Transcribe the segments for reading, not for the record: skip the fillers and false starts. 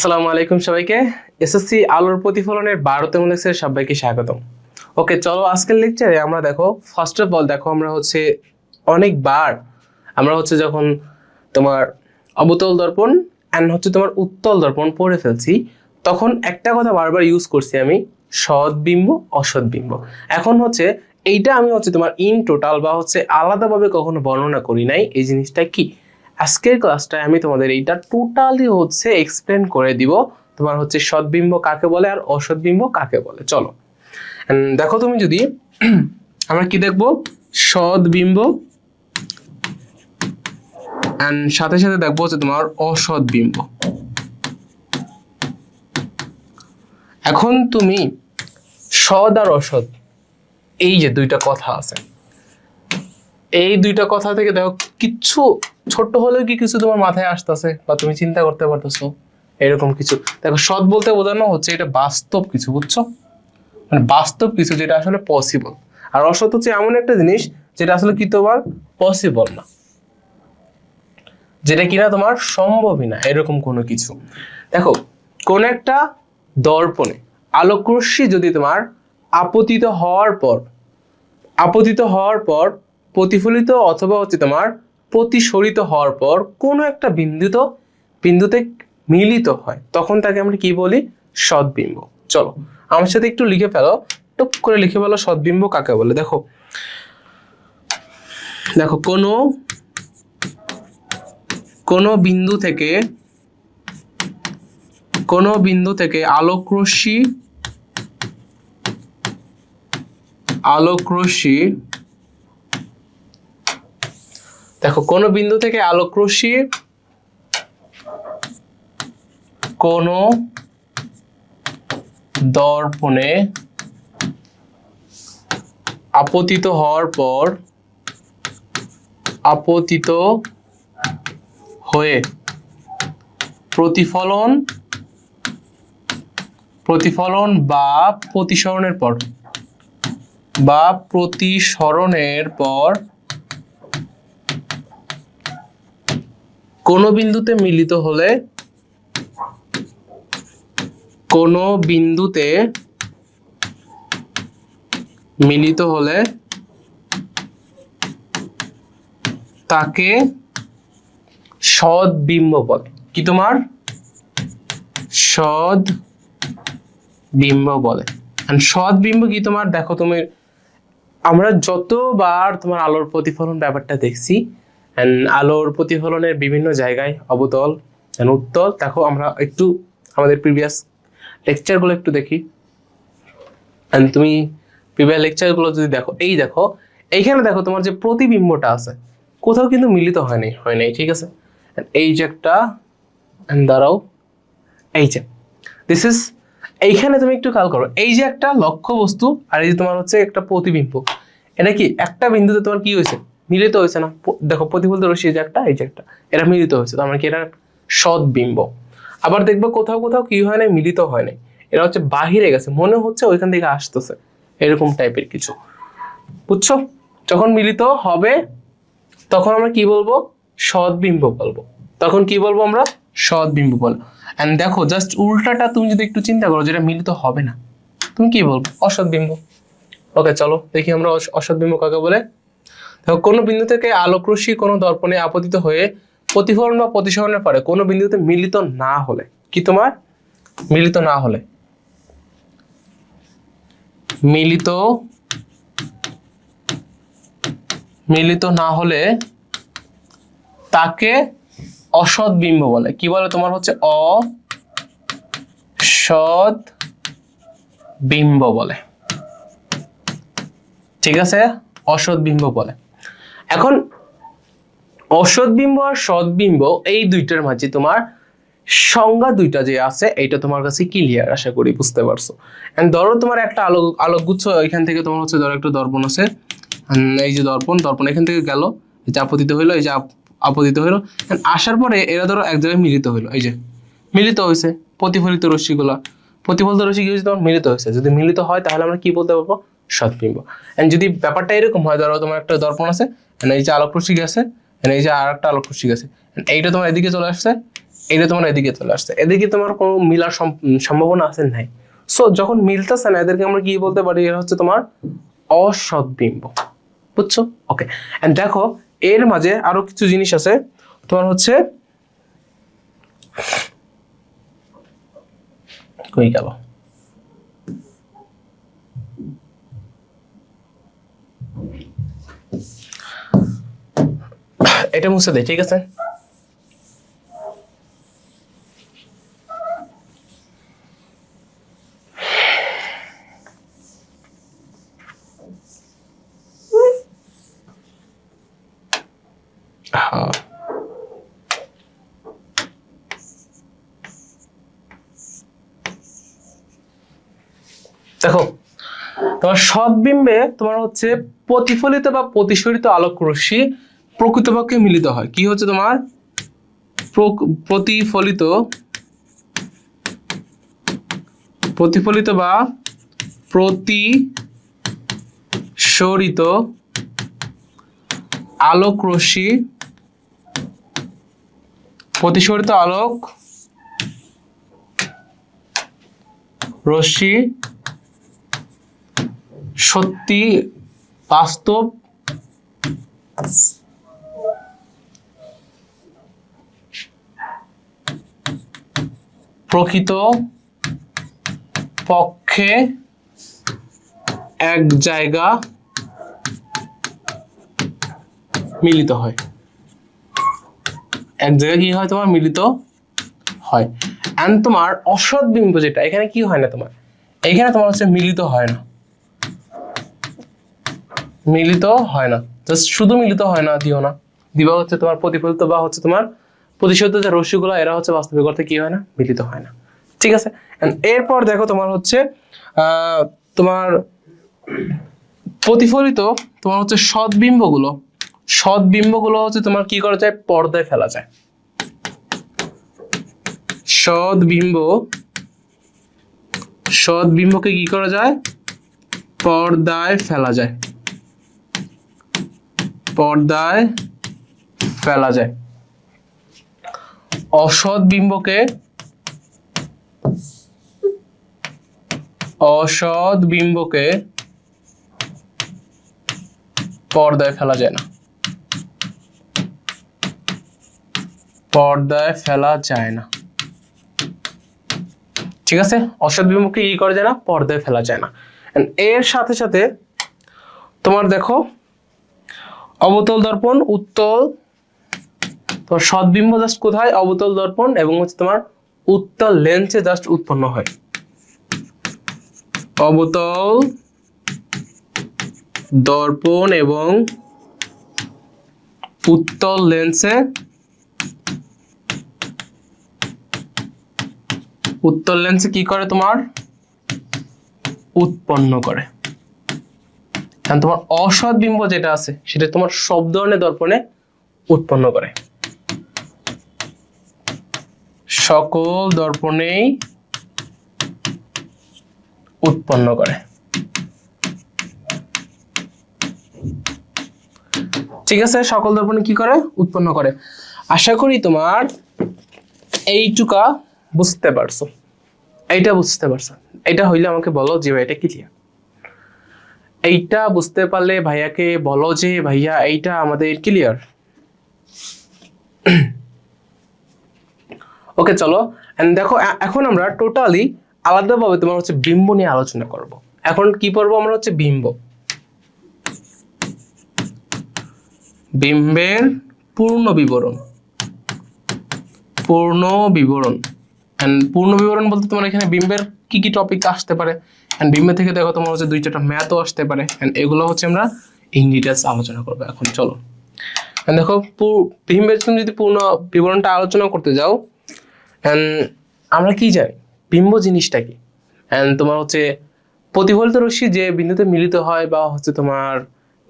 আসসালামু আলাইকুম সবাইকে। এসএসসি আলোর প্রতিফলনের 12তম লেকচারে সবাইকে স্বাগতম। ওকে, চলো আজকের লেকচারে আমরা দেখো ফার্স্ট অফ অল দেখো আমরা অনেকবার আমরা যখন তোমার অবতল দর্পণ এন্ড তোমার উত্তল দর্পণ পড়ে ফেলছি, তখন একটা কথা বারবার ইউজ করছি আমি, সৎবিম্ব অসৎবিম্ব। এখন এইটা আমি তোমার ইন টোটাল বা আলাদাভাবে কখনো বর্ণনা করি নাই। এই জিনিসটা কি, আজকের ক্লাসটায় আমি তোমাদের এইটা টোটালি এক্সপ্লেন করে দিব। তোমার সৎবিম্ব কাকে বলে আর অসৎবিম্ব কাকে বলে। চলো দেখো, তুমি যদি আমরা কি দেখবো, সৎবিম্ব এন্ড সাথে সাথে দেখবো তোমার অসৎবিম্ব। এখন তুমি সৎ আর অসৎ, এই যে দুইটা কথা আছে, এই দুইটা কথা থেকে দেখো কিচ্ছু ছোট্ট হলেও কি কিছু তোমার মাথায় আসতেছে বা তুমি চিন্তা করতে পারতেছো এরকম কিছু। দেখো, সৎ বলতে বোঝানো এটা বাস্তব কিছু, বুঝছো, মানে বাস্তব কিছু যেটা আসলে পসিবল। আর অসৎ এমন একটা জিনিস যেটা আসলে কি তোমার পসিবল না, যেটা কিনা তোমার সম্ভবই না, এরকম কোনো কিছু। দেখো, কোন একটা দর্পণে আলোকরশ্মি যদি তোমার আপতিত হওয়ার পর প্রতিফলিত অথবা তোমার প্রতিসরিত হওয়ার পর কোনো একটা বিন্দুতে মিলিত হয়, তখন তাকে আমরা কি বলি, সৎবিম্ব। চলো আমার সাথে একটু লিখে ফেলো, টুক করে লিখে ফেলো সৎবিম্ব কাকে বলে। দেখো কোনো বিন্দু থেকে আলোকরশ্মি দেখো, কোনো বিন্দু থেকে আলোকরশ্মি কোনো দর্পণে আপতিত হয়ে প্রতিফলন বা প্রতিসরণের পর কোনো বিন্দুতে মিলিত হলে তাকে সৎবিম্ব বলে। কি তোমার সৎবিম্ব বলে। সৎবিম্ব কি তোমার, দেখো তুমি আমরা যতবার তোমার আলোর প্রতিফলন ব্যাপারটা দেখছি, আলোর প্রতিফলনের বিভিন্ন জায়গায় অবতল উত্তল, দেখো আমরা একটু আমাদের প্রিভিয়াস লেকচারগুলো একটু দেখি। তুমি প্রিভিয়াস লেকচারগুলো যদি দেখো, এইখানে দেখো তোমার যে প্রতিবিম্বটা আছে কোথাও কিন্তু মিলিত হয় নাই, ঠিক আছে। এই যে একটা দাঁড়াও, এই যে দিস ইজ, এইখানে তুমি একটু খেয়াল করো, এই যে একটা লক্ষ্য বস্তু আর এই যে তোমার একটা প্রতিবিম্ব, এটা কি একটা বিন্দুতে তোমার কি হয়েছে, মিলিত হয়েছে না। দেখো প্রতিফলিত রশ্মি যে একটা, এই যে একটা, এটা মিলিত হয়েছে, তার মানে কি এটা সৎবিম্ব। আবার দেখবো কোথাও কি হয় নাই, মিলিত হয় নাই, এটা বাহিরে গেছে, মনে হচ্ছে ওইখান থেকে আসতেছে, এরকম টাইপের কিছু, বুঝছো। যখন মিলিত হবে তখন আমরা কি বলবো, সৎবিম্ব বলবো। তখন কি বলবো আমরা, সৎবিম্ব বলবো। এন্ড দেখো জাস্ট উল্টাটা তুমি যদি একটু চিন্তা করো, যেটা মিলিত হবে না, তুমি কি বলবো, অসৎবিম্ব। ওকে, চলো দেখি আমরা অসৎবিম্ব কাকে বলে। দেখো, কোনো বিন্দু থেকে আলোকরশ্মি কোনো দর্পণে আপতিত হয়ে প্রতিফলন বা প্রতিসরণের পরে কোনো বিন্দুতে মিলিত না হলে, কি তোমার মিলিত না হলে তাকে অসৎবিম্ব বলে। কি বলে তোমার অসৎবিম্ব বলে, ঠিক আছে, অসৎবিম্ব বলে। এখন অসৎবিম্ব আর সৎবিম্ব এই দুইটার মাঝে তোমার সংজ্ঞা দুইটা যে আছে, এইটা তোমার কাছে ক্লিয়ার, আশা করি বুঝতে পারছো। এন্ড ধরো তোমার একটা আলোকগুচ্ছ এখান থেকে তোমার ধরো একটা দর্পণ আছে, এই যে দর্পণ এখান থেকে গেল, এই যে আপতিত হইলো, এই যে আপতিত হইলো, আসার পরে এরা ধরো এক জায়গায় মিলিত হইলো, এই যে মিলিত হয়েছে প্রতিফলিত রশ্মি কি হয়েছে, তোমার মিলিত হয়েছে। যদি মিলিত হয় তাহলে আমরা কি বলতে পারবো, সৎবিম্ব। এন্ড যদি ব্যাপারটা এরকম হয়, ধরো তোমার একটা দর্পণ আছে, এই যে আলোকরশ্মি গেছে, এই যে আর একটা আলোকরশ্মি গেছে, এইটা তোমার এদিকে চলে আসছে, এটা তোমার এদিকে চলে আসছে, এদিকে তোমার কোনো মিলার সম্ভাবনা আছে নাই। সো যখন মিলতেছে না, এদেরকে আমরা কি বলতে পারি, এরা হচ্ছে তোমার অসৎ বিম্ব। বুঝছো? ওকে, এন্ড দেখো এর মাঝে আরো কিছু জিনিস আছে তোমার হচ্ছে, কই গেল, এটা মুছে দেয়, ঠিক আছে? দেখো তোমার সদ্বিম্বে তোমার হচ্ছে প্রতিফলিত বা প্রতিসরিত আলোক রশ্মি প্রকৃতপক্ষে মিলিত হয়। কি হচ্ছে তোমার প্রতিফলিত প্রতিফলিত বা প্রতিসরিত আলোক রশ্মি, প্রতিসরিত আলোক রশ্মি সত্যি বাস্তব প্রকৃত পক্ষে এক জায়গা মিলিত হয়, এক জায়গায় কি হয় তোমার মিলিত হয়। এন্ড তোমার অসৎ বিম্ব যেটা, এখানে কি হয় না তোমার, এখানে তোমার হচ্ছে মিলিত হয় না, মিলিত হয় না, জাস্ট শুধু মিলিত হয় না দিও না, দিবা হচ্ছে তোমার প্রতিফলিত বা হচ্ছে তোমার প্রতিসরিত যে রশ্মিগুলো, এরা হচ্ছে বাস্তবিক অর্থে কি হয় না, মিলিত হয় না। ঠিক আছে, এরপর দেখো তোমার হচ্ছে তোমার প্রতিফলিত তোমার হচ্ছে সদ্বিম্বগুলো, সদ্বিম্বগুলো হচ্ছে তোমার কি করা যায়, পর্দায় ফেলা যায়। সদ্বিম্বকে কি করা যায়, পর্দায় ফেলা যায়, পর্দায় ফেলা যায়। অসৎ বিম্বকে পর্দায় ফেলা যায় না, পর্দায় ফেলা যায় না। ঠিক আছে, অসৎ বিম্বকে কি করা যায় না, পর্দায় ফেলা যায় না। এর সাথে সাথে তোমার দেখো অবতল দর্পণ, উত্তল, তোমার সদ্বিম্ব জাস্ট কোথায়, অবতল দর্পণ এবং হচ্ছে তোমার উত্তল লেন্সে জাস্ট উৎপন্ন হয়। অবতল দর্পণ এবং উত্তল লেন্সে, উত্তল লেন্সে কি করে তোমার, উৎপন্ন করে। কারণ তোমার অসৎ বিম্ব যেটা আছে সেটা তোমার সব ধরনের দর্পণে উৎপন্ন করে, সকল দর্পণেই উৎপন্ন করে। ঠিক আছে, সকল দর্পণে কি করে, উৎপন্ন করে। আশা করি তোমার এইটুকা বুঝতে পারছো, এইটা বুঝতে পারছো। এটা হইলে আমাকে বলো যে ভাই এটা ক্লিয়ার। এইটা বুঝতে পারলে ভাইয়াকে বলো যে ভাইয়া এইটা আমাদের ক্লিয়ার। ওকে চলো, দেখো এখন আমরা টোটালি আলাদাভাবে তোমার হচ্ছে বিম্ব নিয়ে আলোচনা করব। এখন কি পড়বো আমরা, হচ্ছে বিম্ব, বিম্বের পূর্ণ বিবরণ, পূর্ণ বিবরণ। পূর্ণ বিবরণ বলতে তোমার এখানে বিম্বের কি কি টপিক আসতে পারে, বিম্বের থেকে দেখো তোমার হচ্ছে 2-4টা ম্যাথও আসতে পারে, এগুলো হচ্ছে আমরা ইন ডিটেলস আলোচনা করবো। এখন চলো দেখো, বিম্বের তুমি যদি পূর্ণ বিবরণটা আলোচনা করতে যাও, আমরা কি জানি বিম্ব জিনিসটা কি, তোমার হচ্ছে প্রতিফলিত রশ্মি যে বিন্দুতে মিলিত হয় বা হচ্ছে তোমার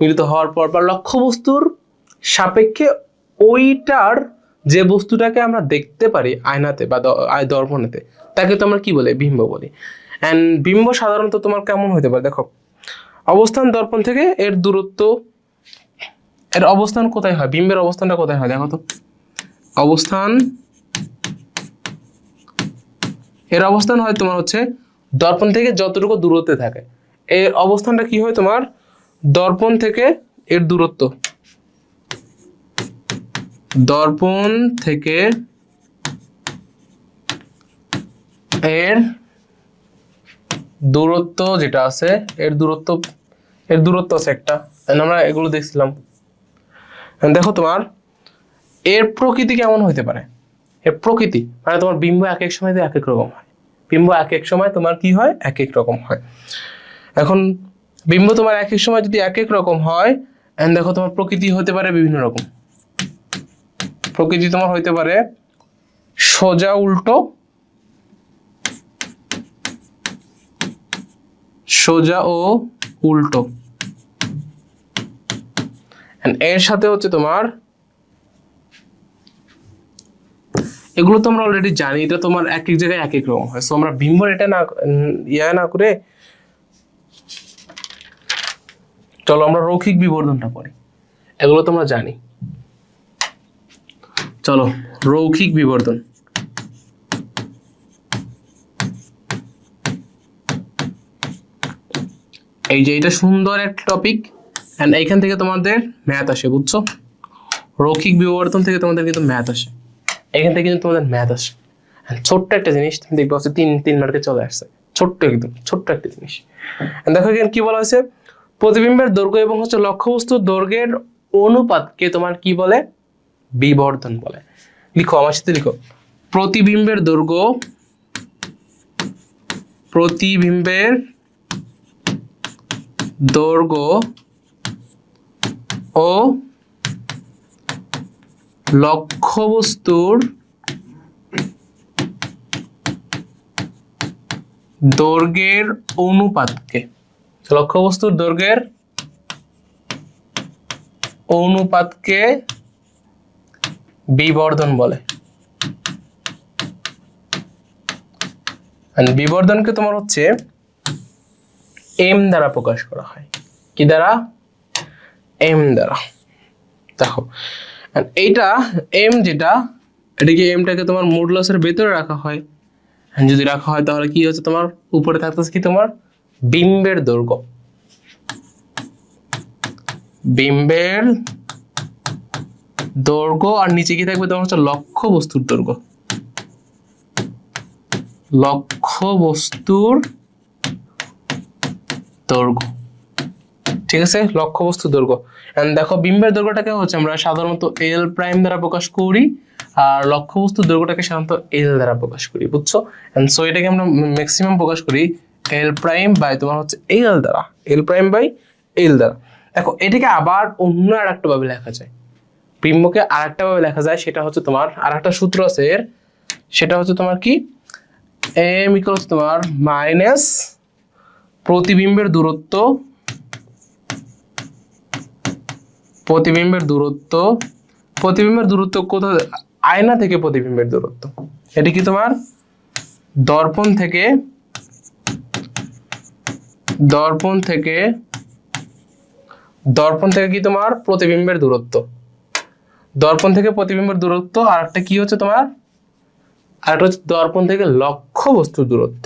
মিলিত হওয়ার পর বা লক্ষ্যবস্তুর সাপেক্ষে ওইটার যে বস্তুটাকে আমরা দেখতে পারি আয়নাতে বা দর্পণেতে, তাকে তো আমরা কি বলি, বিম্ব বলি। বিম্ব সাধারণত তোমার কেমন হতে পারে, দেখো অবস্থান দর্পণ থেকে এর দূরত্ব, এর অবস্থান কোথায় হয়, বিম্বের অবস্থানটা কোথায় হয় দেখো তো, অবস্থান এর অবস্থান হয় তোমার হচ্ছে দর্পণ থেকে যতটুকু দূরত্বে থাকে, এর অবস্থানটা কি হয় তোমার দর্পণ থেকে এর দূরত্ব, দর্পণ থেকে এর দূরত্ব যেটা আছে, এর দূরত্ব আছে একটা, আমরা এগুলো দেখছিলাম। দেখো তোমার এর প্রকৃতি কেমন হইতে পারে, এর প্রকৃতি মানে তোমার বিম্ব এক এক সময় এক এক রকম হয়, বিম্ব এক এক সময় তোমার কি হয় এক এক রকম হয়। এখন বিম্ব তোমার এক এক সময় যদি এক এক রকম হয়, দেখো তোমার প্রকৃতি হতে পারে বিভিন্ন রকম। প্রকৃতি তোমার হইতে পারে সোজা উল্টো, সোজা ও উল্টো, এর সাথে হচ্ছে তোমার এগুলো তো আমরা অলরেডি জানি, এটা তোমার এক এক জায়গায় এক এক রকম হয়। সো আমরা বিম্বর এটা না না করে চলো আমরা রৈখিক বিবর্ধনটা করি, এগুলো তোমরা জানি। চলো রৈখিক বিবর্ধন, এই যে এটা সুন্দর একটা টপিক, এন্ড এইখান থেকে তোমাদের ম্যাথ আসে, বুঝছো? রৈখিক বিবর্ধন থেকে তোমাদের কিন্তু ম্যাথ আসে, এখান থেকে কিন্তু তোমাদের ম্যাথ আসে। ছোট্ট একটা জিনিস তুমি দেখবে হচ্ছে তিন মার্কে চলে আসছে, ছোট্ট একদম ছোট্ট একটা জিনিস। দেখো এখানে কি বলা হয়েছে, প্রতিবিম্বের দৈর্ঘ্য এবং হচ্ছে লক্ষ্যবস্তুর দৈর্ঘ্যের অনুপাতকে তোমার কি বলে, বিবর্ধন বলে। লিখো আমার সাথে লিখো, প্রতিবিম্বের দৈর্ঘ্য, প্রতিবিম্বের দৈর্ঘ্য ও লক্ষ্যবস্তুর দৈর্ঘ্যের অনুপাতকে, লক্ষ্যবস্তুর দৈর্ঘ্যের অনুপাতকে বিবর্ধন বলে। বিবর্ধনকে তোমার হচ্ছে এম দ্বারা প্রকাশ করা হয়, কি দ্বারা, এম দ্বারা। দেখো এইটা এম যেটা, এটাকে এমটাকে তোমার মডুলাসের ভেতরে রাখা হয়, যদি রাখা হয় তাহলে কি হচ্ছে তোমার উপরে থাকতেছে কি তোমার বিম্বের দৈর্ঘ্য, বিম্বের দৈর্ঘ্য, আর নিচে কি থাকবে তোমার হচ্ছে লক্ষ্যবস্তুর দৈর্ঘ্য, লক্ষ্যবস্তুর দৈর্ঘ্য, ঠিক আছে, লক্ষ্যবস্তুর দৈর্ঘ্য। দেখো বিম্বের দৈর্ঘ্যটাকে হচ্ছে আমরা সাধারণত এল প্রাইম দ্বারা প্রকাশ করি, আর লক্ষ্যবস্তুর দৈর্ঘ্যটাকে সাধারণত এল দ্বারা প্রকাশ করি, বুঝছো? সো এটাকে আমরা ম্যাক্সিমাম প্রকাশ করি এল প্রাইম বাই তোমার হচ্ছে এল দ্বারা, এল প্রাইম বাই এল দ্বারা। দেখো এটাকে আবার অন্য আর একটা ভাবে লেখা যায়, বিম্বকে আর একটা ভাবে লেখা যায়, সেটা হচ্ছে তোমার আর একটা সূত্র আছে এর, সেটা হচ্ছে তোমার কি এম ইকুয়াল হচ্ছে তোমার মাইনাস প্রতিবিম্বের দূরত্ব, প্রতিবিম্বের দূরত্ব, প্রতিবিম্বের দূরত্ব কোথা, আয়না থেকে প্রতিবিম্বের দূরত্ব, এটি কি তোমার দর্পণ থেকে, দর্পণ থেকে, দর্পণ থেকে কি তোমার প্রতিবিম্বের দূরত্ব, দর্পণ থেকে প্রতিবিম্বের দূরত্ব, আর একটা কি হচ্ছে তোমার, আর একটা হচ্ছে দর্পণ থেকে লক্ষ্যবস্তুর দূরত্ব,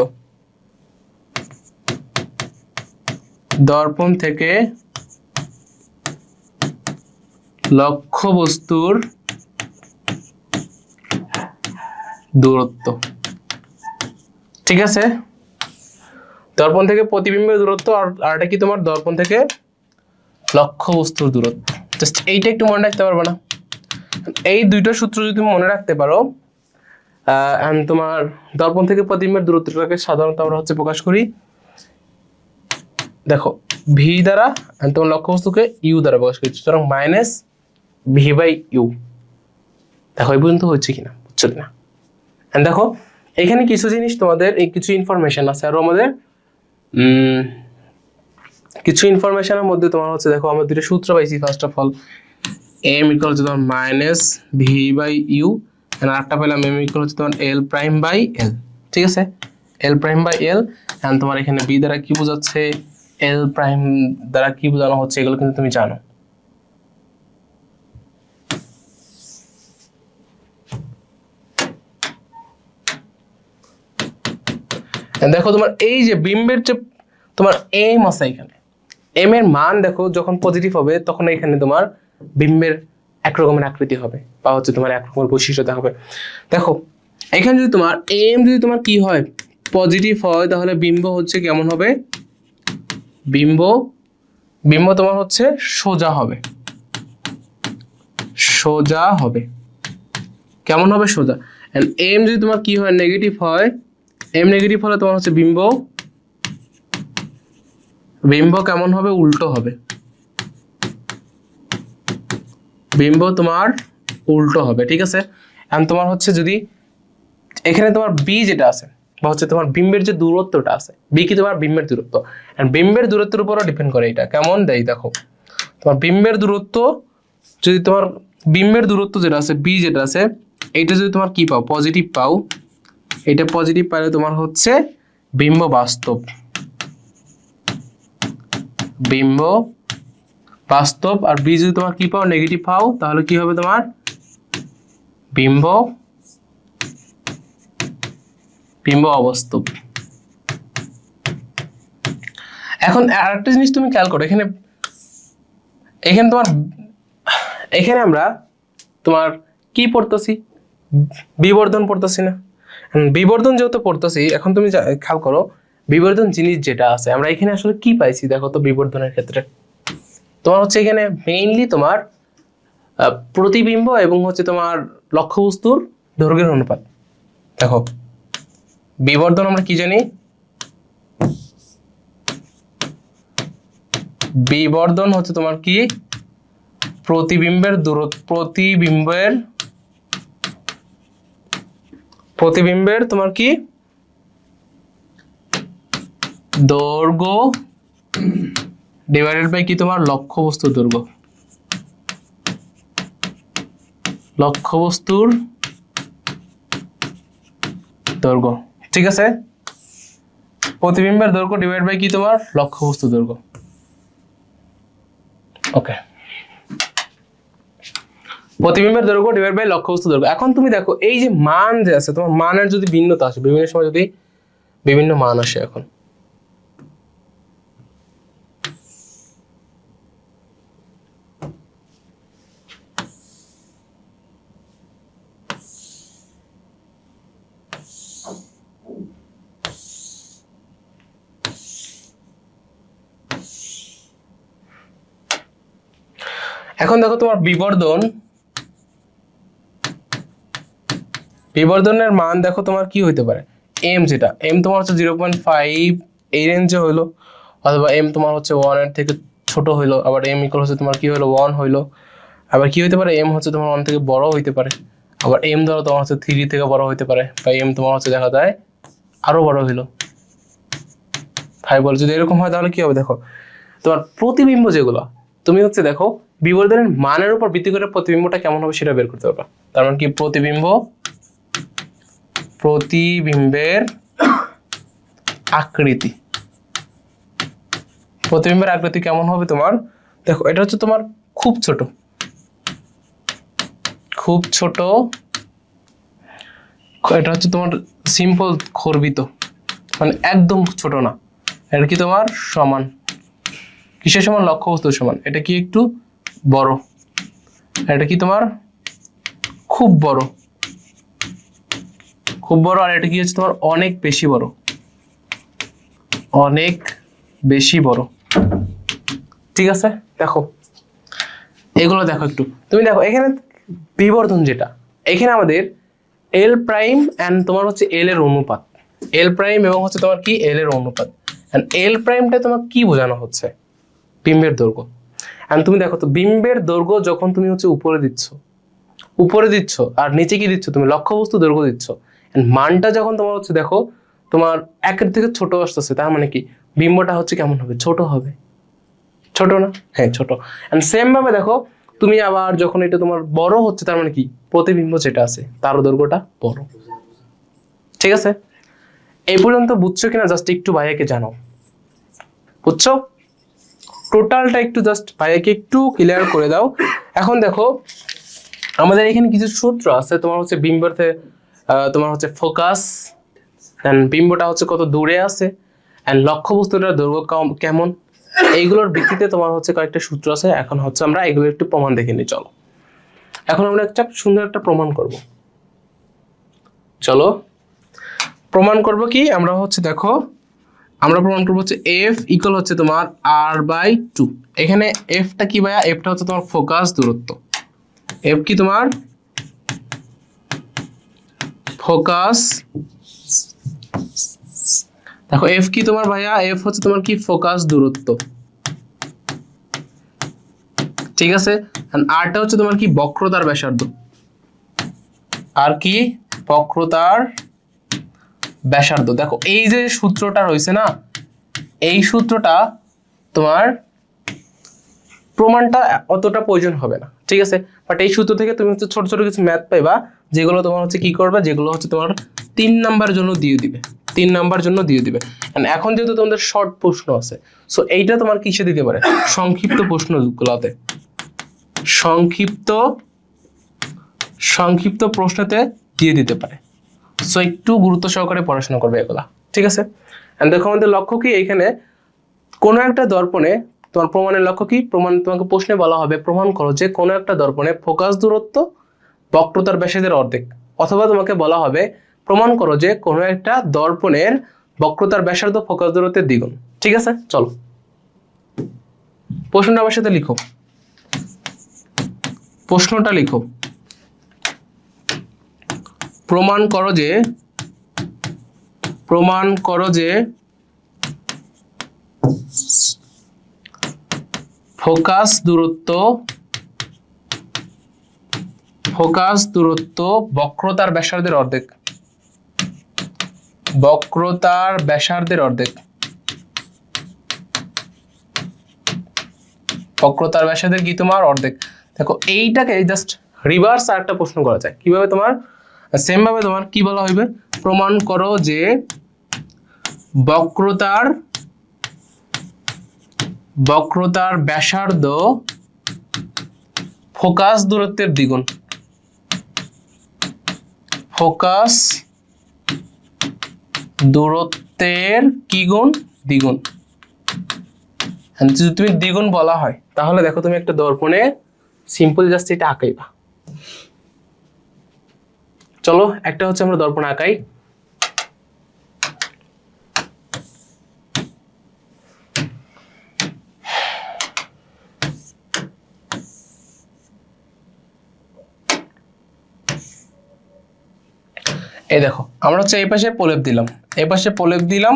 দর্পণ থেকে লক্ষ্যবস্তুর দূরত্ব, ঠিক আছে? দর্পণ থেকে প্রতিবিম্বের দূরত্ব, আর এটা কি তোমার দর্পণ থেকে লক্ষ্যবস্তুর দূরত্ব। জাস্ট এইটা একটু মনে রাখতে পারবে না, এই দুইটা সূত্র যদি তুমি মনে রাখতে পারো, তোমার দর্পণ থেকে প্রতিবিম্বের দূরত্বটাকে সাধারণত আমরা হচ্ছে প্রকাশ করি দেখো ভি দ্বারা, তোমার লক্ষ্যবস্তুকে ইউ দ্বারা প্রকাশ করি, সুতরাং মাইনাস ভি বাই ইউ। দেখো এই পর্যন্ত হচ্ছে কিনা, বুঝছো কিনা? দেখো এখানে কিছু জিনিস তোমাদের, এই কিছু ইনফরমেশন আছে, আর আমাদের কিছু ইনফরমেশনের মধ্যে তোমার হচ্ছে দেখো আমরা দুটো সূত্র পাইছি। First of all M equal হচ্ছে তোমার মাইনাস ভি বাই ইউ, আর একটা পেলাম এম ইকুয়াল হচ্ছে তোমার এল প্রাইম বাই এল, ঠিক আছে, এল প্রাইম বাই এল। এন্ড তোমার এখানে বি দ্বারা কি বোঝাচ্ছে, এল প্রাইম দ্বারা কি বোঝানো হচ্ছে, এগুলো কিন্তু তুমি জানো। দেখো তোমার এই যে বিম্বের যে তোমার এম আছে এখানে, এম এর মান দেখো যখন পজিটিভ হবে তখন এখানে তোমার বিম্বের একরকমের আকৃতি হবে বা হচ্ছে তোমার একরকমের বৈশিষ্ট্য হবে। দেখো এখানে যদি তোমার এম যদি তোমার কি হয় পজিটিভ হয় তাহলে বিম্ব হচ্ছে কেমন হবে, বিম্ব বিম্ব তোমার হচ্ছে সোজা হবে, সোজা হবে। কেমন হবে, সোজা। এন্ড এম যদি তোমার কি হয় নেগেটিভ হয়, এম নেগেটিভ হলে তোমার হচ্ছে বিম্ব বিম্ব কেমন হবে, উল্টো হবে, বিম্ব তোমার উল্টো হবে। ঠিক আছে, এখন তোমার হচ্ছে যদি এখানে তোমার বি যেটা আছে বা হচ্ছে তোমার বিম্বের যে দূরত্বটা আছে, বি কি তোমার বিম্বের দূরত্ব, এন্ড বিম্বের দূরত্বের উপরও ডিপেন্ড করে এটা কেমন দেয়। দেখো তোমার বিম্বের দূরত্ব যদি তোমার বিম্বের দূরত্ব যেটা আছে বি যেটা আছে এইটা যদি তোমার কি পাও পজিটিভ পাও, এটা পজিটিভ পাইলে তোমার হচ্ছে বিম্ব বাস্তব, বিম্ব বাস্তব। আর বি যদি তোমার কি পাও নেগেটিভ পাও তাহলে কি হবে তোমার বিম্ব বিম্ব অবাস্তব। এখন আরেকটা জিনিস তুমি খেয়াল করো, এখানে এখানে তোমার এখানে আমরা তোমার কি পড়তেছি বিবর্ধন পড়তেছি না, বিবর্ধন যেহেতু পড়তেছি এখন তুমি খেয়াল করো বিবর্ধন জিনিস যেটা আছে আমরা এখানে আসলে কি পাইছি। দেখো তো বিবর্ধনের ক্ষেত্রে তোমার হচ্ছে এখানে মেইনলি তোমার প্রতিবিম্ব এবং হচ্ছে তোমার লক্ষ্যবস্তুর দৈর্ঘ্যের অনুপাত। দেখো বিবর্ধন আমরা কি জানি, বিবর্ধন হচ্ছে তোমার কি প্রতিবিম্বের দূরত্ব, প্রতিবিম্বের তোমার কি দৈর্ঘ্য ডিভাইডেড বাই কি তোমার লক্ষ্যবস্তুর দৈর্ঘ্য, লক্ষ্যবস্তুর দৈর্ঘ্য। ঠিক আছে, প্রতিবিম্বের দৈর্ঘ্য ডিভাইড বাই কি তোমার লক্ষ্যবস্তুর দৈর্ঘ্য। ওকে, প্রতিবিম্বের দৈর্ঘ্য ডিভাইড বাই লক্ষ্যবস্তুর দৈর্ঘ্য। এখন তুমি দেখো এই যে মান যে আছে তোমার মানের যদি ভিন্নতা আসে, বিভিন্ন সময় যদি বিভিন্ন মান আসে, এখন এখন দেখো তোমার বিবর্ধনের মান দেখো তোমার কি হইতে পারে, এম যেটা এম তোমার হচ্ছে 0.5 এই রেঞ্জে হইলো, অথবা এম তোমার হচ্ছে 1 এর থেকে ছোট হইলো, আবার এম ইকুয়াল হচ্ছে তোমার কি হইলো 1 হইলো, আবার কি হইতে পারে এম হচ্ছে তোমার 1 থেকে বড় হইতে পারে, আবার এম ধরো তোমার হচ্ছে 3 থেকে বড় হইতে পারে, বা এম তোমার হচ্ছে দেখা যায় আরো বড় হইলো 5 বলে। যদি এরকম হয় তাহলে কি হবে, দেখো তোমার প্রতিবিম্ব যেগুলো তুমি হচ্ছে দেখো বিবর্ধনের মানের উপর ভিত্তি করে প্রতিবিম্বটা কেমন হবে সেটা বের করতে পারবা। তার মানে কি প্রতিবিম্বের আকৃতি, প্রতিবিম্বের আকৃতি কেমন হবে তোমার, দেখো এটা হচ্ছে তোমার খুব ছোট, খুব ছোট, এটা হচ্ছে তোমার সিম্পল খর্বিত, মানে একদম ছোট না, এটা কি তোমার সমান, কিসের সমান, লক্ষ্যবস্তুর সমান। এটা কি একটু বড়, এটা কি তোমার খুব বড়, খুব বড়, আর এটা কি হচ্ছে তোমার অনেক বেশি বড়, অনেক বেশি বড়। ঠিক আছে, দেখো এগুলো দেখো একটু, তুমি দেখো এখানে বিবর্ধন যেটা এখানে আমাদের এল প্রাইম এন্ড তোমার হচ্ছে এল এর অনুপাত, এল প্রাইম এবং হচ্ছে তোমার কি এল এর অনুপাত। এন্ড এল প্রাইমটা তোমার কি বোঝানো হচ্ছে, বিম্বের দৈর্ঘ্য। এন্ড তুমি দেখো তো বিম্বের দৈর্ঘ্য যখন তুমি হচ্ছে উপরে দিচ্ছ আর নিচে কি দিচ্ছ, তুমি লক্ষ্যবস্তু দৈর্ঘ্য দিচ্ছ, এন্ড মানটা যখন তোমার হচ্ছে দেখো তোমার 1 এর থেকে ছোট আসতেছে, তার মানে কি বিম্বটা হচ্ছে কেমন হবে, ছোট হবে, ছোট না, হ্যাঁ ছোট। এন্ড সেম ভাবে দেখো তুমি আবার যখন এটা তোমার বড় হচ্ছে, তার মানে কি প্রতিবিম্ব যেটা আছে তার দৈর্ঘ্যটা বড়। ঠিক আছে, এই পর্যন্ত বুঝছো কিনা জাস্ট একটু ভাইয়াকে জানাও, বুঝছো টোটালটা একটু জাস্ট ভাইয়াকে একটু ক্লিয়ার করে দাও। এখন দেখো আমাদের এখানে কিছু সূত্র আছে তোমার হচ্ছে বিম্বতে, তোমার হচ্ছে ফোকাস এন্ড বিম্বটা হচ্ছে কত দূরে আছে, এন্ড লক্ষ্যবস্তুটার দৈর্ঘ্য কেমন, এইগুলোর ভিত্তিতে তোমার হচ্ছে কয়েকটা সূত্র আছে। এখন হচ্ছে আমরা এগুলো একটু প্রমাণ দেখে নিই। চলো এখন আমরা একটা সুন্দর একটা প্রমাণ করব। চলো প্রমাণ করব কি আমরা হচ্ছে দেখো, আমরা প্রমাণ করবো হচ্ছে এফ ইকুয়াল হচ্ছে তোমার r/2। এখানে এফটা কি ভাইয়া, এফটা হচ্ছে তোমার ফোকাস দূরত্ব। এফ কি তোমার ফোকাস, দেখো এফ কি তোমার ভাইয়া, এফ হচ্ছে তোমার কি ফোকাস দূরত্ব, ঠিক আছে। আরটা হচ্ছে তোমার কি বক্রতার ব্যাসার্ধ, আর কি বক্রতার ব্যাসার্ধ। দেখো এই যে সূত্রটা রয়েছে না, এই সূত্রটা তোমার প্রমাণটা অতটা প্রয়োজন হবে না, ঠিক আছে। বাট এই সূত্র থেকে তুমি হচ্ছে ছোট ছোট কিছু ম্যাথ পাইবা, যেগুলো তোমার হচ্ছে কি করবে, যেগুলো হচ্ছে তোমার 3 নাম্বার জন্য দিয়ে দিবে, 3 নাম্বার জন্য দিয়ে দিবে। এখন যেহেতু তোমাদের শর্ট প্রশ্ন আছে, সো এইটা তোমার কিসে দিতে পারে, সংক্ষিপ্ত প্রশ্নগুলোতে, সংক্ষিপ্ত প্রশ্নতে দিয়ে দিতে পারে। সো একটু গুরুত্ব সহকারে পড়াশোনা করবে এগুলা, ঠিক আছে। দেখো আমাদের লক্ষ্য কি, এইখানে কোনো একটা দর্পণে তোমার প্রমাণের লক্ষ্য কি, প্রমাণ তোমাকে প্রশ্নে বলা হবে প্রমাণ করো যে কোনো একটা দর্পণে ফোকাস দূরত্ব বক্রতার ব্যাসার্ধের অর্ধেক, অথবা তোমাকে বলা হবে প্রমাণ করো যে কোনো একটা দর্পণের বক্রতার ব্যাসার্ধ ফোকাস দূরত্বের দ্বিগুণ, ঠিক আছে। চলো প্রশ্নটা আমার সাথে লিখো, প্রশ্নটা লিখো, প্রমাণ করো যে ফোকাস দূরত্ব বক্রতার ব্যাসার্ধের অর্ধেক, বক্রতার ব্যাসার্ধের অর্ধেক, বক্রতার ব্যাসার্ধের কি তোমার অর্ধেক। দেখো এইটাকে জাস্ট রিভার্স আরেকটা প্রশ্ন করা যায়, কিভাবে তোমার সেম ভাবে তোমার কি বলা হইবে, প্রমাণ করো যে বক্রতার ব্যাসার্ধ ফোকাস দূরত্বের দ্বিগুণ, ফোকাস দূরত্বের কি গুণ, দ্বিগুণ। যদি তুমি দ্বিগুণ বলা হয় তাহলে দেখো তুমি একটা দর্পণে সিম্পল জাস্ট এটা আঁকাইবা। চলো একটা হচ্ছে আমরা দর্পণ আঁকাই। এই দেখো আমরা হচ্ছে এই পাশে প্রলেপ দিলাম, এই পাশে প্রলেপ দিলাম।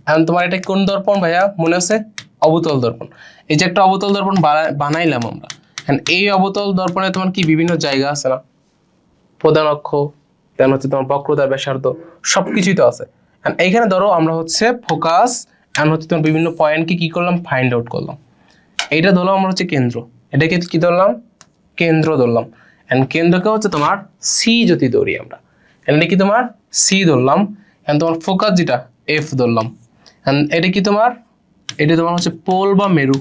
এখন তোমার এটা কোন দর্পণ ভাইয়া মনে আছে, অবতল দর্পণ। এই যে একটা অবতল দর্পণ বানাইলাম আমরা, এই অবতল দর্পণে তোমার কি বিভিন্ন জায়গা আছে না, প্রধান অক্ষ, দেন হচ্ছে তোমার বক্রতার ব্যাসার্ধ, সবকিছুই তো আছে। এইখানে ধরো আমরা হচ্ছে ফোকাস এন্ড হচ্ছে তোমার বিভিন্ন পয়েন্টকে কি করলাম, ফাইন্ড আউট করলাম। এইটা ধরলাম আমরা হচ্ছে কেন্দ্র, এটাকে কি ধরলাম, কেন্দ্র ধরলাম। এন্ড কেন্দ্রকে হচ্ছে তোমার সি যদি ধরি আমরা, এটা কি তোমার সি ধরলাম। এন্ড তোমার ফোকাস যেটা এফ ধরলাম। এন্ড এটা কি তোমার, এটা তোমার হচ্ছে পোল বা মেরু।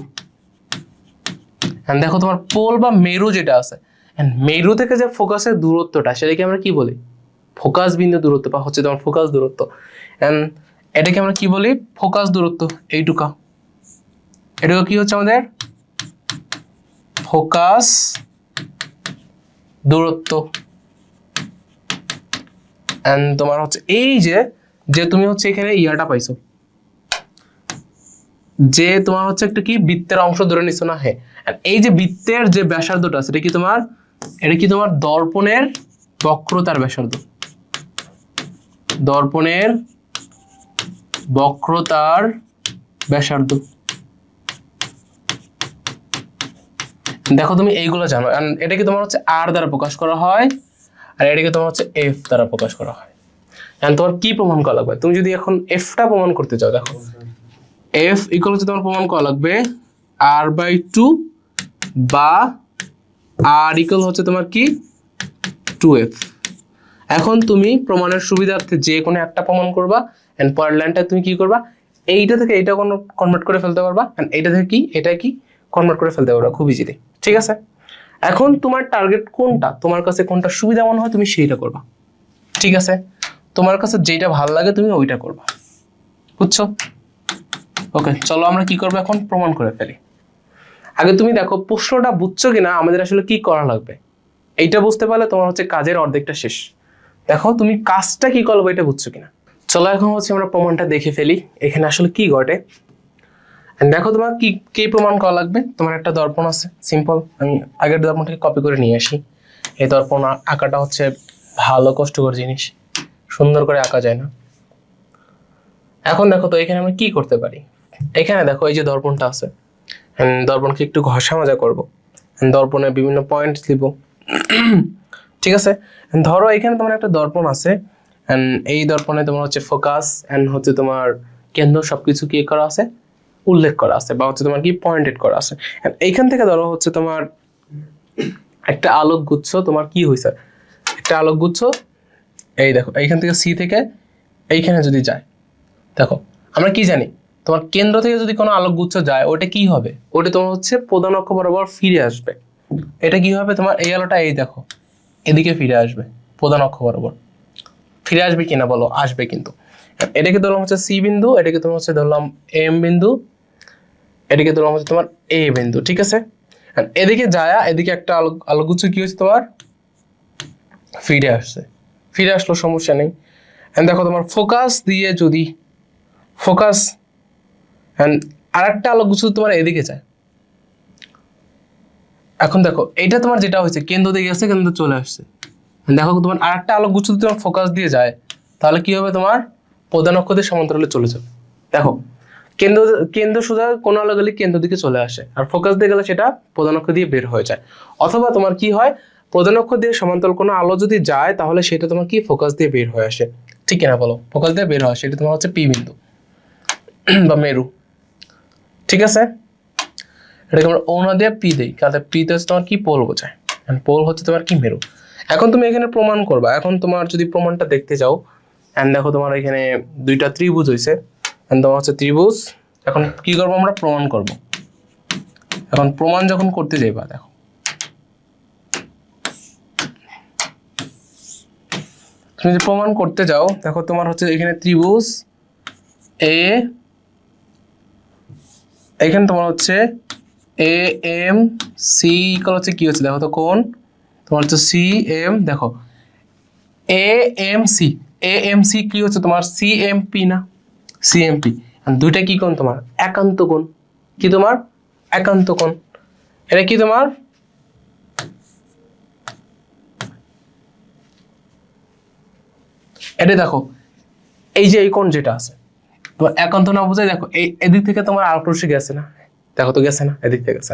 এন্ড দেখো তোমার পোল বা মেরু যেটা আছে, এন্ড মেরু থেকে যে ফোকাসের দূরত্বটা সেটাকে আমরা কি বলি, ফোকাস বিন্দু দূরত্ব বা হচ্ছে তোমার ফোকাস দূরত্ব। এন্ড এটাকে আমরা কি বলি, ফোকাস দূরত্ব। এইটুকা এটুকু কি হচ্ছে আমাদের ফোকাস দূরত্ব। এন্ড তোমার হচ্ছে এই যে তুমি হচ্ছে এখানে ইয়াটা পাইছো, যে তোমার হচ্ছে একটা কি বৃত্তের অংশ ধরে নিছো না, হ্যাঁ। এই যে বৃত্তের যে ব্যাসার্ধটা সেটা কি তোমার, এটা কি তোমার দর্পণের বক্রতার ব্যাসার্ধ, দর্পণের বক্রতার ব্যাসার্ধ। দেখো তুমি এইগুলো জানো, এটাকে তোমার হচ্ছে আর দ্বারা প্রকাশ করা হয়, আর এটাকে তোমার হচ্ছে এফ দ্বারা প্রকাশ করা হয়। তোমার কি প্রমাণ করা লাগবে, তুমি যদি এখন এফটা প্রমাণ করতে চাও, দেখো এফ ইকুয়াল হচ্ছে তোমার প্রমাণ করা লাগবে r/2 বা r ইকুয়াল হচ্ছে তোমার কি 2f। এখন তুমি প্রমাণের সুবিধার্থে যে কোনো একটা প্রমাণ করবা, এন্ড পরের লাইনটা তুমি কি করবা, এইটা থেকে এইটা কনভার্ট করে ফেলতে পারবা, এন্ড এইটা থেকে কি এটা কি কনভার্ট করে ফেলতে পারবা খুব ইজিলি, ঠিক আছে। এখন তোমার টার্গেট কোনটা, তোমার কাছে কোনটা সুবিধা মনে হয় তুমি সেইটা করবা, ঠিক আছে। তোমার কাছে যেটা ভালো লাগে তুমি ওইটা করবা, বুঝছো? ওকে, চলো আমরা কি করবো এখন প্রমাণ করে ফেলি। আগে তুমি দেখো প্রশ্নটা বুঝছো কিনা, আমাদের আসলে কি করা লাগবে এইটা বুঝতে পারলে তোমার হচ্ছে কাজের অর্ধেকটা শেষ। দেখো তুমি কাজটা কি করবো এটা বুঝছো কিনা। চলো এখন হচ্ছে আমরা প্রমাণটা দেখে ফেলি এখানে আসলে কি ঘটে। দেখো তোমার কি কি প্রমাণ করা লাগবে। তোমার একটা দর্পণ আছে, সিম্পল। আমি আগের দর্পণটাকে কপি করে নিয়ে আসি। এই দর্পণ আঁকাটা হচ্ছে ভালো কষ্টকর জিনিস, সুন্দর করে আঁকা যায় না। এখন দেখো তো এখানে আমরা কি করতে পারি। এখানে দেখো এই যে দর্পণটা আছে, দর্পণকে একটু ঘষা মাজা করবো, দর্পণের বিভিন্ন পয়েন্ট দিব। ঠিক আছে, ধরো এখানে তোমার একটা দর্পণ আছে, এই দর্পণে তোমার হচ্ছে ফোকাস এন্ড হচ্ছে তোমার কেন্দ্র সবকিছু কি করা আছে, উল্লেখ করা আছে, বা হচ্ছে তোমার কি পয়েন্টেড করা আছে। এইখান থেকে ধরো হচ্ছে তোমার একটা আলোক গুচ্ছ, তোমার কি হয়েছে, একটা আলোক গুচ্ছ এই দেখো এইখান থেকে সি থেকে এইখানে যদি যায়, দেখো আমরা কি জানি তোমার কেন্দ্র থেকে যদি কোনো আলোক গুচ্ছ যায় ওটা কি হবে, ওটা তোমার হচ্ছে প্রধান অক্ষ বরাবর ফিরে আসবে। এটা কি হবে, তোমার এই আলোটা এই দেখো এদিকে ফিরে আসবে, প্রধান অক্ষ বরাবর ফিরে আসবে কিনা বলো, আসবে। কিন্তু এটাকে ধরলাম হচ্ছে সি বিন্দু, এটাকে তোমার হচ্ছে ধরলাম এম বিন্দু, এদিকে ধরলাম হচ্ছে তোমার এ বিন্দু। ঠিক আছে, এদিকে যায়, এদিকে একটা আলোকগুচ্ছ কি হচ্ছে তোমার ফিরে আসছে, ফিরে আসলো, সমস্যা নেই। দেখো তোমার ফোকাস দিয়ে যদি ফোকাস আর একটা আলোকগুচ্ছ তোমার এদিকে যায়, এখন দেখো এইটা তোমার যেটা হয়েছে কেন্দ্র দিকে গেছে, কেন্দ্র চলে আসছে। দেখো তোমার আর একটা আলোকগুচ্ছ যদি তোমার ফোকাস দিয়ে যায় তাহলে কি হবে, তোমার প্রধান অক্ষ দিয়ে সমান্তরালে চলে যাবে। দেখো কেন্দ্র সোজা কোন আলো গেলে কেন্দ্র দিকে চলে আসে, আর ফোকাস দিয়ে গেলে সেটা প্রধান অক্ষ দিয়ে বের হয়ে যায়। অথবা তোমার কি হয়, প্রধান অক্ষ দিয়ে সমান্তরাল কোনো আলো যদি যায় তাহলে সেটা তোমার কি ফোকাস দিয়ে বের হয়ে আসে। ঠিক কিনা বলো, ফোকাস দিয়ে বের হয়, সেটা তোমার হচ্ছে পি বিন্দু বা মেরু। ঠিক আছে, এটাকে আমরা ও না দিয়ে পি দেই, কারণ পিতে হচ্ছে তোমার কি পোল বোঝায়, পোল হচ্ছে তোমার কি মেরু। এখন তুমি এখানে প্রমাণ করবা। এখন তোমার যদি প্রমাণটা দেখতে যাও, দেখো তোমার এখানে দুইটা ত্রিভুজ হয়েছে, তোমার হচ্ছে ত্রিভুজ। এখন কি করবো, আমরা প্রমাণ করব। এখন প্রমাণ যখন করতে যাইবা, দেখো তুমি যে প্রমাণ করতে যাও, দেখো তোমার হচ্ছে এখানে ত্রিভুজ এ, এখানে তোমার হচ্ছে এ এম সি ইকুয়াল হচ্ছে কি হচ্ছে, দেখো তো কোণ তোমার হচ্ছে সি এম, দেখো A M C, A M C কি হচ্ছে তোমার সি এম পি না, সি এম পি। দুইটা কি কোণ তোমার একান্ত কোণ, কি তোমার একান্ত কোণ। এটা কি তোমার এটা দেখো এই যে এই কোণ যেটা আছে তোমার একান্ত না বোঝায়, দেখো এই এদিক থেকে তোমার আলোক রশ্মি গেছে না, দেখো তো গেছে না, এদিক থেকে গেছে।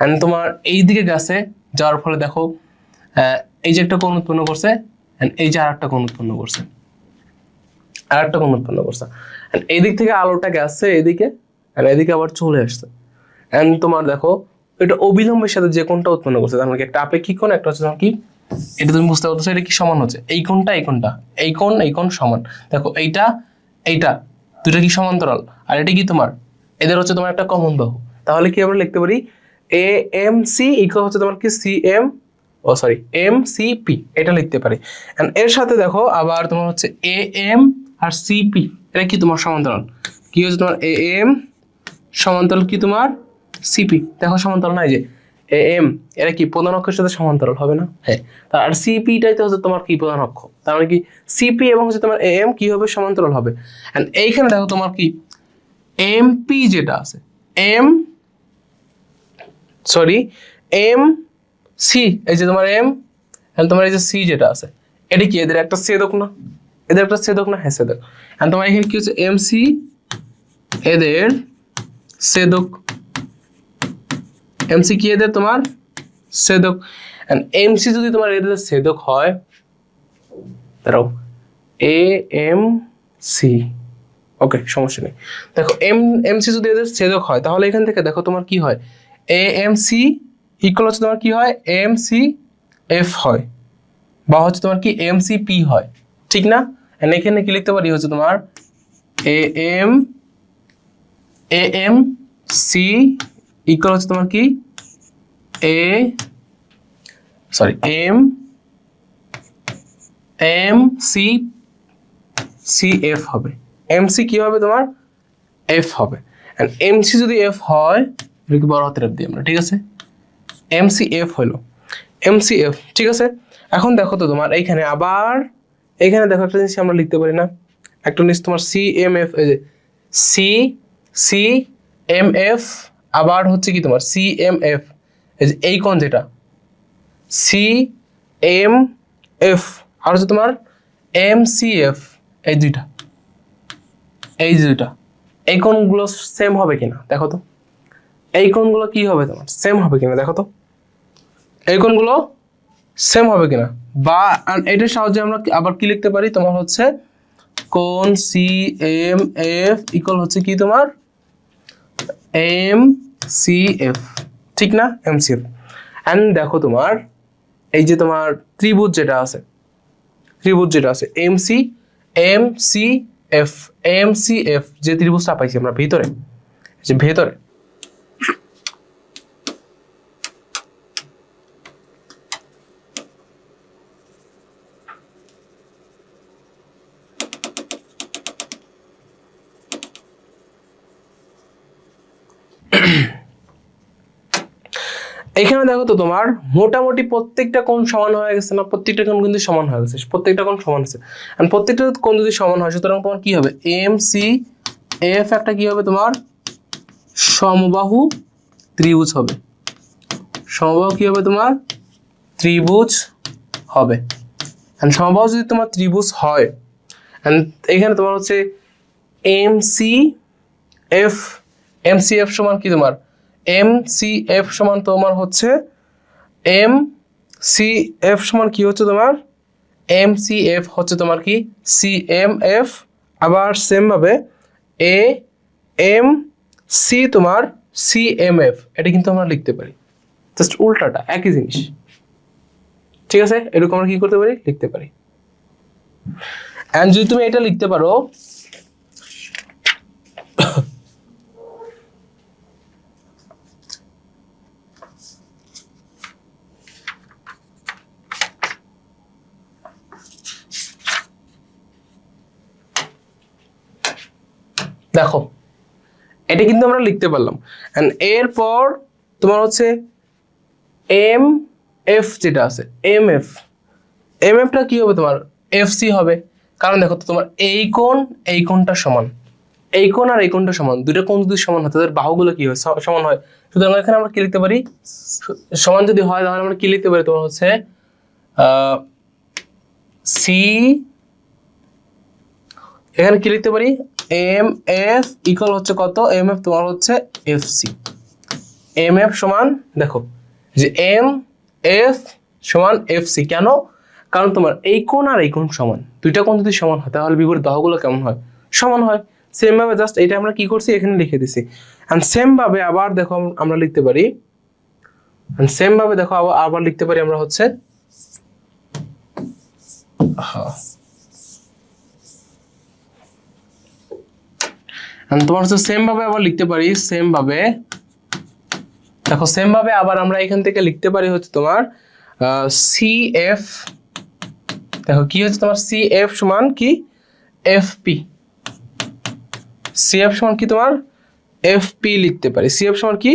এন্ড তোমার এই দিকে গেছে, যাওয়ার ফলে দেখো এই যে একটা কোণ উৎপন্ন করছে, এন্ড এই যে আরেকটা কোণ উৎপন্ন করছে, আরেকটা কোণ উৎপন্ন করছে। এন্ড এই দিক থেকে আলোটা গেছে এদিকে, আর এদিকে আবার চলে আসছে। এন্ড তোমার দেখো এটা অবিলম্বের সাথে যে কোণটা উৎপন্ন করছে, তার মানে একটা আপেক্ষিক কোণ, একটা হচ্ছে কি, এটা তুমি বুঝতে পারছো, এটা কি সমান হচ্ছে, এই কোণটা এই কোণটা, এই কোণ সমান। দেখো এইটা এইটা দুটা কি সমান্তরাল, আর এটা কি তোমার এদের হচ্ছে তোমার একটা কমন বাহু। তাহলে কি আমরা লিখতে পারি, এ এম সি ইকুয়াল হচ্ছে তোমার কি সি এম, ও সরি এম সি পি, এটা লিখতে পারি। এন্ড এর সাথে দেখো আবার তোমার হচ্ছে এ এম আর সি পি, এটা কি তোমার সমান্তরাল, কি হচ্ছে তোমার এ এম সমান্তরাল কি তোমার সিপি, দেখো সমান্তরাল নাই যে এ এম, এরা কি প্রধান অক্ষের সাথে সমান্তরাল হবে না, হ্যাঁ। আর সিপিটাই তো হচ্ছে তোমার কি প্রধান অক্ষ, তার মানে কি সিপি এবং হচ্ছে তোমার এ এম কি হবে, সমান্তরাল হবে। এন্ড এইখানে দেখো তোমার কি এমপি যেটা আছে, এম সরি এম সি, এই যে তোমার এম তোমার এই যে সি যেটা আছে, এটা কি এদের একটা ছেদক না, এদের একটা ছেদক না, হ্যাঁ ছেদক। এন্ড তোমার এখানে কি হচ্ছে এম সি এদের ছেদক, এমসি কি এদের তোমার ছেদক। এন্ড এমসি যদি তোমার এদের ছেদক হয়, দাঁড়াও এ এম সি, ওকে সমস্যা নেই। দেখো এমসি যদি এদের ছেদক হয় তাহলে এখান থেকে দেখো তোমার কি হয়, এ এম সি ইকুয়াল হচ্ছে তোমার কি হয় এম সি এফ হয়, বা হচ্ছে তোমার কি এম সি পি হয়, ঠিক না। এন্ড এখানে কি লিখতে পারি হচ্ছে তোমার এ এম সি ইকুয়াল হচ্ছে তোমার কি এম সি সি এফ হবে, এমসি কি হবে তোমার এফ হবে। এন্ড এমসি যদি এফ হয় এটাকে বড় হাতের এফ দিই আমরা, ঠিক আছে, এমসি এফ হলো, এমসি এফ, ঠিক আছে। এখন দেখো তো তোমার এইখানে আবার এইখানে দেখো একটা জিনিস আমরা লিখতে পারি না, একটা জিনিস তোমার সি এম এফ, এই যে সি সি এম এফ, আবার হচ্ছে কি তোমার সি এম এফ, এই যে এই কোণ যেটা সি এম এফ, আর হচ্ছে তোমার এম সি এফ, এই দুইটা, এই দুইটা, এই কোণগুলো সেম হবে কিনা দেখো তো, এই কোণগুলো কি হবে তোমার সেম হবে কিনা দেখো তো, এই কোণগুলো সেম হবে কিনা, বা এটার সাহায্যে আমরা আবার কি লিখতে পারি তোমার হচ্ছে কোণ সি এম এফ ইকুয়াল হচ্ছে কি তোমার এম সি এফ, ঠিক না, এম সি এফ। অ্যান্ড দেখো তোমার এই যে তোমার ত্রিভুজ যেটা আছে, ত্রিভুজ যেটা আছে M C F, M C F, যে ত্রিভুজটা পাইছি আমরা ভিতরে, যে ভেতরে এখানে দেখো তো তোমার মোটামুটি প্রত্যেকটা কোণ সমান হয়ে গেছে না, প্রত্যেকটা কোণ কিন্তু সমান হয়ে গেছে, প্রত্যেকটা কোণ সমান হয়েছে। আর প্রত্যেকটা কোণ যদি সমান হয় সুতরাং তোমার কি হবে এম সি এফ একটা কি হবে তোমার সমবাহু ত্রিভুজ হবে, সমবাহু কি হবে তোমার ত্রিভুজ হবে। এন্ড সমবাহু যদি তোমার ত্রিভুজ হয় এন্ড এখানে তোমার হচ্ছে M C F, M C F সমান কি তোমার এম সি এফ সমান তোমার হচ্ছে এম সি এফ সমান কি হচ্ছে তোমার এম সি এফ হচ্ছে তোমার কি সি এম এফ, আবার সেম ভাবে এ এম সি তোমার সি এম এফ, এটা কিন্তু আমরা লিখতে পারি জাস্ট উল্টাটা একই জিনিস, ঠিক আছে, এরকম আমরা কি করতে পারি লিখতে পারি। এন্ড যদি তুমি এটা লিখতে পারো দেখো এটা কিন্তু আমরা লিখতে পারলাম। এন্ড এরপর তোমার হচ্ছে এম এফ যেটা আছে এম এফ, এম এফটা কি হবে তোমার এফ সি হবে, কারণ দেখো তো তোমার এই কোণটা সমান, এই কোণ আর এই কোণটা সমান, দুটো কোণ যদি সমান হয় তাদের বাহুগুলো কি হয় সমান হয়, সুতরাং এখানে আমরা কি লিখতে পারি সমান যদি হয় তাহলে আমরা কি লিখতে পারি তোমার হচ্ছে সি, এখানে কি লিখতে পারি এম এফ ইকুয়াল হচ্ছে কত এম এফ তোমার হচ্ছে এফ সি, এম এফ সমান দেখো যে এম এফ সমান এফ সি, কেন, কারণ তোমার এই কোণ আর এই কোণ সমান, দুইটা কোণ যদি সমান হয় তাহলে বিপরীত বাহুগুলো কেমন হয় সমান হয়। সেম ভাবে জাস্ট এটা আমরা কি করছি এখানে লিখে দিছি। এন্ড সেম ভাবে আবার দেখো আমরা লিখতে পারি, এন্ড সেম ভাবে দেখো আবার লিখতে পারি আমরা হচ্ছে তোমার হচ্ছে সেম ভাবে আবার লিখতে পারি, সেম ভাবে দেখো সেম ভাবে আবার আমরা এখান থেকে লিখতে পারি হচ্ছে তোমার সি এফ, দেখো কি হচ্ছে তোমার সি এফ সমান কি এফ পি, সি এফ সমান কি তোমার এফ পি লিখতে পারি, সি এফ সমান কি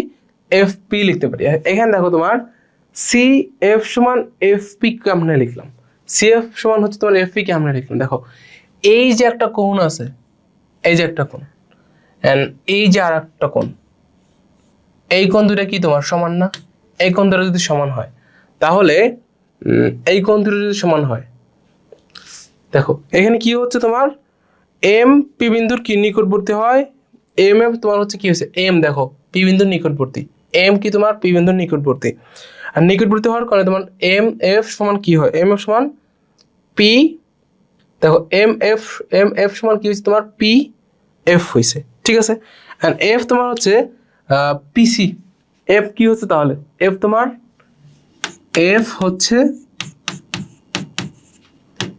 এফ পি লিখতে পারি। এখানে দেখো তোমার সি এফ সমান এফ পি কেমনে লিখলাম, সি এফ সমান হচ্ছে তোমার এফ পি কেমনে লিখলাম, দেখো এই যে একটা কোণ আছে, এই যে একটা কোণ এন্ড এই যে আর একটা কোণ, এই কোণ দুটা কি তোমার সমান না, এই কোণ দুটো যদি সমান হয় তাহলে এই কোণ দুটো যদি সমান হয় দেখো এখানে কি হচ্ছে তোমার এম পি বিন্দুর কি নিকটবর্তী হয়, এম এফ তোমার হচ্ছে কি হচ্ছে এম দেখো পি বিন্দুর নিকটবর্তী, এম কি তোমার পি বিন্দুর নিকটবর্তী, আর নিকটবর্তী হওয়ার কারণে তোমার এম এফ সমান কি হয় এম এফ সমান পি, দেখো এম এফ সমান কি হয়েছে তোমার পি এফ হয়েছে, ঠিক আছে। এন্ড এফ তোমার হচ্ছে পিসি, এফ কি হচ্ছে তাহলে এফ তোমার এফ হচ্ছে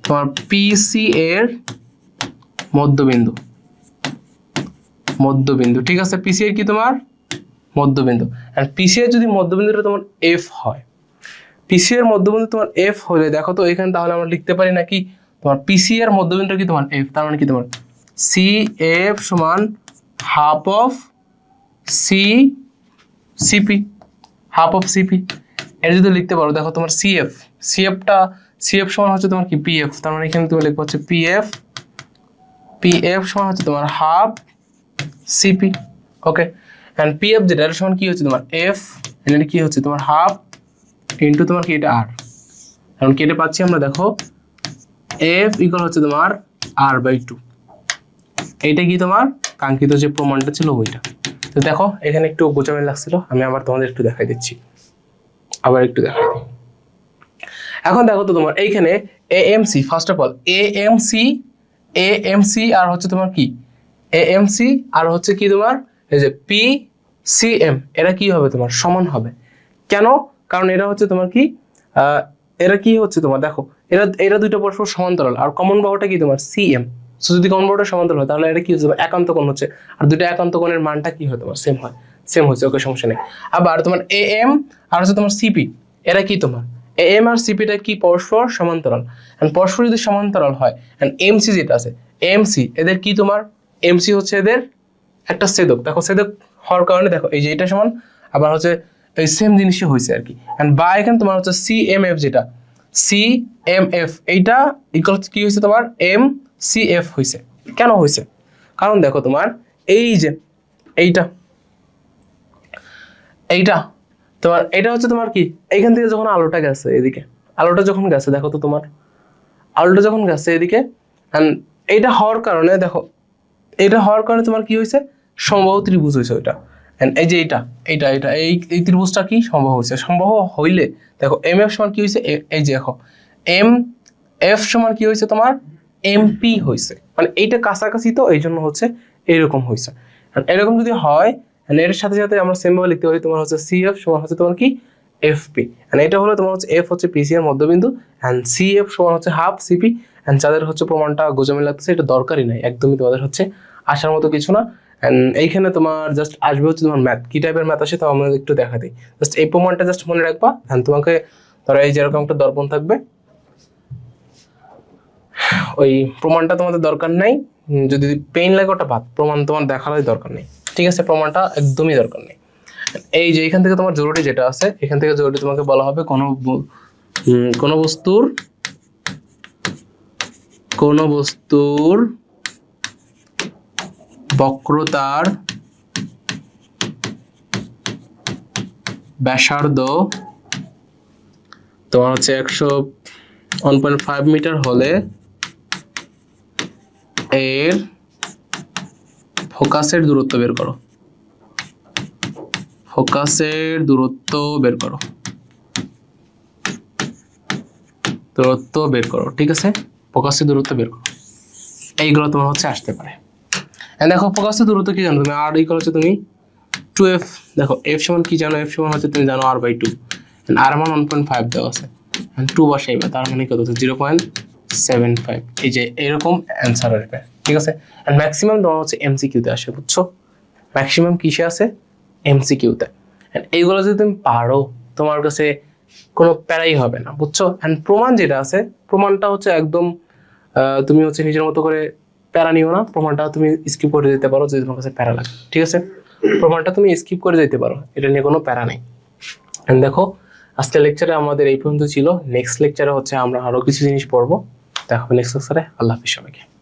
তোমার পিসি এর মধ্যবিন্দু, মধ্যবিন্দু, ঠিক আছে, পিসি এর কি তোমার মধ্যবিন্দু। আর পিসি এর যদি মধ্যবিন্দুটা তোমার এফ হয়, পিসি এর মধ্যবিন্দু তোমার এফ হলে দেখো তো এখানে তাহলে আমরা লিখতে পারি নাকি তোমার পিসি এর মধ্যবিন্দু কি তোমার এফ, তার মানে কি তোমার সি এফ সমান half of C CP, half of CP. এটা যদি লিখতে পারো দেখো তোমার সিএফ, সিএফ সমান হচ্ছে তোমার কি পিএফ, তার মানে এখানে তুমি লিখবো হচ্ছে পিএফ সমান হচ্ছে তোমার half CP. Okay, and PF যেটা এর সমান কি হচ্ছে তোমার এফ, এটা কি হচ্ছে তোমার হাফ ইনটু তোমার কি এটা আর, কারণ কেটে পাচ্ছি আমরা দেখো এফ ইকুয়াল হচ্ছে তোমার r/2। এইটা কি তোমার কাঙ্ক্ষিত যে প্রমাণটা ছিল ওইটা। তো দেখো এখানে একটু গোছামেল লাগছিল, আমি আবার তোমাদের একটু দেখাই দিচ্ছি, আবার একটু দেখাই দিই। এখন দেখো তো তোমার এইখানে AMC, first of all AMC আর হচ্ছে তোমার কি এএমসি আর হচ্ছে কি তোমার এই যে পিসিএম, এরা কি হবে তোমার সমান হবে। কেন? কারণ এরা হচ্ছে তোমার কি এরা কি হচ্ছে তোমার দেখো এরা দুইটা পরস্পর সমান্তরাল, আর কমন বাহুটা কি তোমার সিএম। সো যদি কমন বাহুটা সমান্তরাল হয় তাহলে এটা কি হচ্ছে একান্ত কোণ হচ্ছে, আর দুইটা একান্ত কোণের মানটা কি হয় তোমার সেম হচ্ছে। ওকে, সমস্যা নেই। আবার তোমার এএম আর হচ্ছে তোমার সিপি, এরা কি তোমার এএম আর সিপিটা কি পরস্পর সমান্তরাল, এন্ড পরস্পর যদি সমান্তরাল হয় এন্ড এমসি যেটা আছে এমসি এদের কি তোমার এমসি হচ্ছে এদের একটা ছেদক। দেখো ছেদক হওয়ার কারণে দেখো এই যে এটা সমান আবার হচ্ছে এই সেম জিনিসই হয়েছে আর কি। এন্ড বা এখানে তোমার হচ্ছে সিএমএফ যেটা সিএমএফ এইটা ইকুয়াল কি হয়েছে তোমার এমসিএফ হয়েছে। কেন হয়েছে? কারণ দেখো তোমার এই যে এইটা তোমার এটা হচ্ছে তোমার কি এইখান থেকে যখন আলোটা গেছে এদিকে, আলোটা যখন গেছে দেখো তো তোমার আলোটা যখন গেছে এদিকে, এন্ড এইটা হওয়ার কারণে দেখো এটা হওয়ার কারণে তোমার কি হয়েছে সমবাহু ত্রিভুজ হয়েছে ওইটা। এন্ড এই যে এইটা এই ত্রিভুজটা কি সমবাহু হয়েছে। সমবাহু হইলে দেখো এম এফ সমান কি হয়েছে এই যে দেখো এম এফ সমান কি হয়েছে তোমার এমপি হয়েছে, মানে এইটা কাছাকাছি তো এই জন্য হচ্ছে এইরকম হয়েছে। এরকম যদি হয় এর সাথে সাথে আমরা সেম ভাবে লিখতে পারি তোমার হচ্ছে সিএফ সমান হচ্ছে তোমার কি এফপি, এন্ড এটা হলো তোমার হচ্ছে এফ হচ্ছে পিসি এর মধ্যবিন্দু এন্ড সিএফ সমান হচ্ছে হাফ সিপি। এন্ড যাদের হচ্ছে প্রমাণটা গোজামিল লাগতেছে এটা দরকারই নাই, একদমই তোমাদের হচ্ছে আসার মতো কিছু না। এন্ড এইখানে তোমার জাস্ট আসবে হচ্ছে তোমার ম্যাথ, কি টাইপের ম্যাথ আসে তাও আমরা একটু দেখা দিই। জাস্ট এই প্রমাণটা জাস্ট মনে রাখবা, এন্ড তোমাকে ধরো এই যেরকম একটা দর্পণ থাকবে, ওই প্রমাণটা তোমাদের দরকার নাই, যদি পেইন লাগে ওটা বাদ, প্রমাণ তোমার দেখারই দরকার নেই, ঠিক আছে? প্রমাণটা একদমই দরকার নেই। এই যে এখান থেকে তোমার জরুরি যেটা আছে এখান থেকে জরুরি তোমাকে বলা হবে কোনো বস্তুর বক্রতার ব্যাসার্ধ তোমার হচ্ছে 1.5 মিটার হলে এর ফোকাসের দূরত্ব বের করো। ঠিক আছে, ফোকাসের দূরত্ব বের করো। এইগুলো তোমার হচ্ছে আসতে পারে। দেখো ফোকাসের দূরত্ব কি জানো তুমি, আর ইকুয়াল হচ্ছে তুমি 2f। দেখো এফ সমান কি জানো, এফ সমান হচ্ছে তুমি জানো r/2, আর মান 1.5 দেওয়া আছে, 2 বসাইবা, তার মানে কত হচ্ছে 0.75। এই যে এরকম অ্যান্সার আসবে, ঠিক আছে? এন্ড ম্যাক্সিমাম তোমার হচ্ছে এমসিকিউতে আসে, বুঝছো? ম্যাক্সিমাম কিসে আসে? এমসিকিউতে। এন্ড এইগুলো যদি তুমি পারো তোমার কাছে কোনো প্যারাই হবে না, বুঝছো? এন্ড প্রমাণ যেটা আছে প্রমাণটা হচ্ছে একদম তুমি হচ্ছে নিজের মতো করে প্যারা নিও না, প্রমাণটা তুমি স্কিপ করে দিতে পারো যদি তোমার কাছে প্যারা লাগে, ঠিক আছে? প্রমাণটা তুমি স্কিপ করে দিতে পারো, এটা নিয়ে কোনো প্যারা নেই। এন্ড দেখো আজকের লেকচারে আমাদের এই পর্যন্ত ছিল। নেক্সট লেকচারে হচ্ছে আমরা আরো কিছু জিনিস পড়বো। দেখা হবে নেক্সট লেকচারে। আল্লাহ হাফিজ সবাইকে।